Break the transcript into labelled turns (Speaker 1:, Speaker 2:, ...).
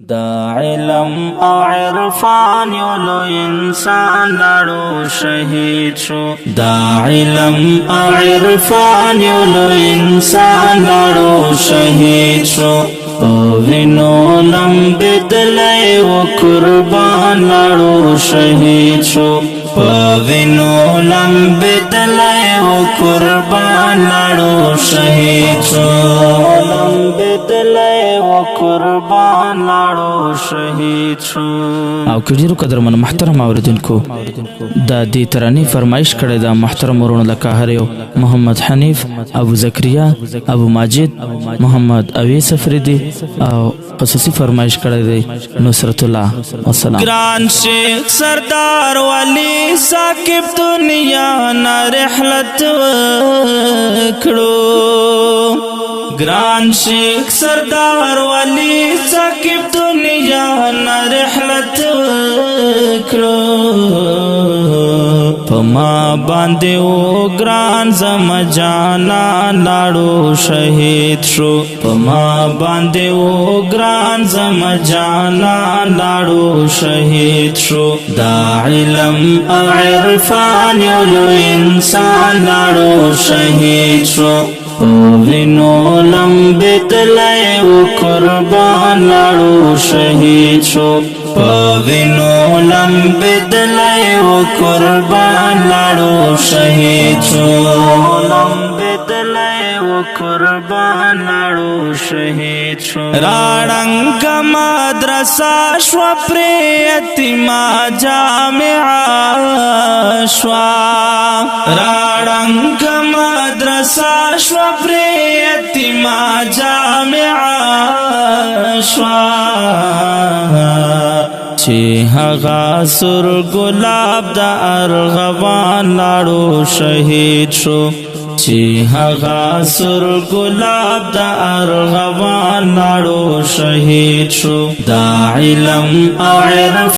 Speaker 1: دا علم او عرفان یولو انسان لاړو شهید شو دا علم او عرفان یولو انسان لاړو شهید شو او وینو لم بدلای و قربان لاړو شهید شو وینو لم بدلای و قربان لاړو شهید شو لم بدلای و قربان لاړو شهید شو
Speaker 2: او کډیرو قدرمن محترم اوریدونکو دا دې ترانې فرمایش کړی دا محترم ورونو لکه هر یو محمد حنیف ابو زکریا ابو ماجد محمد اویس افریدی او خصوصي فرمایش کړی دی نصرت الله والسلام
Speaker 1: گران شیخ سردار ولی ثاقب دنیا نا رحلت وکړو گران شیخ سردار ولی ثاقب دنیا نا رحلت وکړو پما باندې او گران زم جانا لاړو شهید شو پما باندې او گران زم جانا لاړو شهید شو دا علم او عرفان یولو انسان لاړو شهید شو وینو لم بدلای و قربان لاړو شهید شو وینو لم بدلای و قربان لاړو شهید شو لم بدلای و قربان لاړو شهید شو راړنګ مدرسه شو پر یتیما جامعه شو راړنګ مدرسه شو پر یتیما جامعه شو چې هغه سر ګلاب د ارغوان لاړو شهید شو چې هغه سر ګلاب د ارغوان لاړو شهید شو دا علم او عرف